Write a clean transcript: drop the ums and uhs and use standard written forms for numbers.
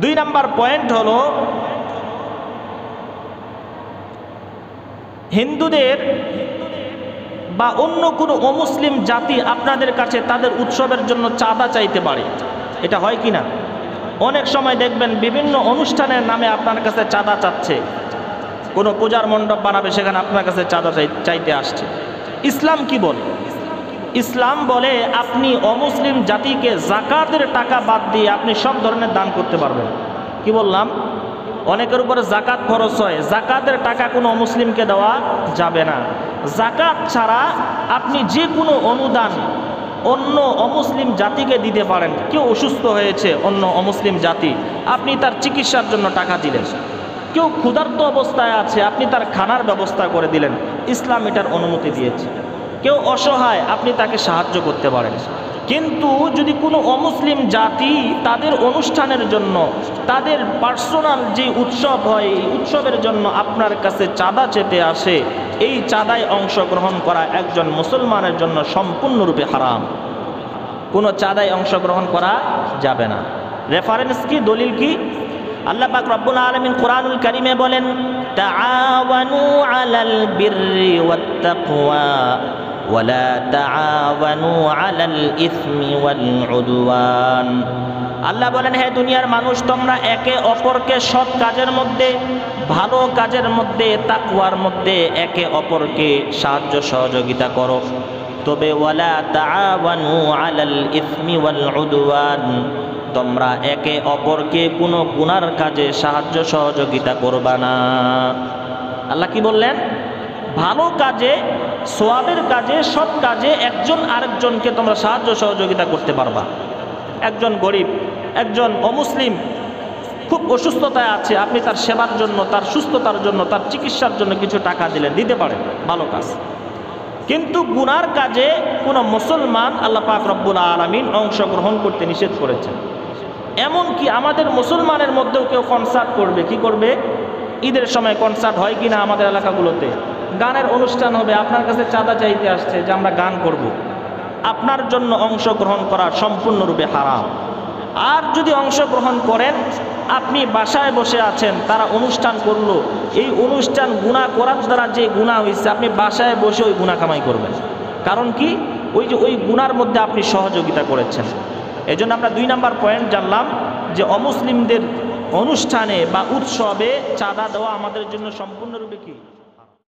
দুই number point হলো হিন্দুদের বা অন্য কোনো অমুসলিম জাতি আপনাদের কাছে তাদের উৎসবের জন্য চাঁদা চাইতে পারে। এটা হয় কি না? অনেক সময় দেখবেন বিভিন্ন অনুষ্ঠানের নামে আপনার কাছে চাঁদা চাচ্ছে। কোনো পূজার মণ্ডপ বানাবে, সেখানে আপনার কাছে চাঁদা চাইতে আসছে। ইসলাম কি বলে? ইসলাম বলে আপনি অমুসলিম জাতিকে যাকাতের টাকা বাদ দিয়ে আপনি সব ধরনের দান করতে পারবেন। কি বললাম? অনেকের উপরে যাকাত খরচ হয়, যাকাতের টাকা কোনো অমুসলিমকে দেওয়া যাবে না। যাকাত ছাড়া আপনি যে কোনো অনুদান অন্য অমুসলিম জাতিকে দিতে পারেন। কেউ অসুস্থ হয়েছে, অন্য অমুসলিম জাতি, আপনি তার চিকিৎসার জন্য টাকা দিলেন। কেউ ক্ষুধার্ত অবস্থায় আছে, আপনি তার খানার ব্যবস্থা করে দিলেন। ইসলাম এটার অনুমতি দিয়েছে। কেউ অসহায়, আপনি তাকে সাহায্য করতে পারেন। কিন্তু যদি কোনো অমুসলিম জাতি তাদের অনুষ্ঠানের জন্য, তাদের পার্সোনাল যে উৎসব হয়, এই উৎসবের জন্য আপনার কাছে চাঁদা চেতে আসে, এই চাঁদায় অংশগ্রহণ করা একজন মুসলমানের জন্য সম্পূর্ণরূপে হারাম। কোনো চাঁদায় অংশগ্রহণ করা যাবে না। রেফারেন্স কি? দলিল কি? আল্লাহ পাক রব্বুল আলামিন কুরআনুল কারীমে বলেন, তাআওয়ানু আলাল বিররি ওয়াত তাকওয়া ওয়ালা তাআওয়ানু আলাল ইসমি ওয়াল উদওয়ান। আল্লাহ বলেন, হে দুনিয়ার মানুষ, তোমরা একে অপরকে সৎ কাজের মধ্যে, ভালো কাজের মধ্যে, তাকওয়ার মধ্যে একে অপরকে সাহায্য সহযোগিতা করো। তবে ওয়ালা তাআওয়ানু আলাল ইসমি ওয়াল উদওয়ান, তোমরা একে অপরকে কোনো গুনার কাজে সাহায্য সহযোগিতা করবা না। আল্লাহ কি বললেন? ভালো কাজে, সওয়াবের কাজে, সৎ কাজে একজন আরেকজনকে তোমরা সাহায্য সহযোগিতা করতে পারবা। একজন গরিব, একজন অমুসলিম খুব অসুস্থতায় আছে, আপনি তার সেবার জন্য, তার সুস্থতার জন্য, তার চিকিৎসার জন্য কিছু টাকা দিলেন, দিতে পারেন, ভালো কাজ। কিন্তু গুনার কাজে কোনো মুসলমান আল্লাহ পাক রব্বুল আলামিন অংশগ্রহণ করতে নিষেধ করেছেন। এমনকি আমাদের মুসলমানের মধ্যেও কেউ কনসার্ট করবে। কি করবে? ঈদের সময় কনসার্ট হয় কিনা আমাদের এলাকাগুলোতে, গানের অনুষ্ঠান হবে, আপনার কাছে চাঁদা চাইতে আসছে যে আমরা গান করব। আপনার জন্য অংশগ্রহণ করা সম্পূর্ণরূপে হারাম। আর যদি অংশগ্রহণ করেন, আপনি বাসায় বসে আছেন, তারা অনুষ্ঠান করলো, এই অনুষ্ঠান গুনাহ করার দ্বারা যে গুনাহ হয়েছে, আপনি বাসায় বসে ওই গুনাহ কামাই করবেন। কারণ কি? ওই যে ওই গুনার মধ্যে আপনি সহযোগিতা করেছেন। এই জন্য আমরা 2 নাম্বার পয়েন্ট জানলাম যে অমুসলিমদের অনুষ্ঠানে বা উৎসবে চাঁদা দেওয়া আমাদের জন্য সম্পূর্ণরূপে কি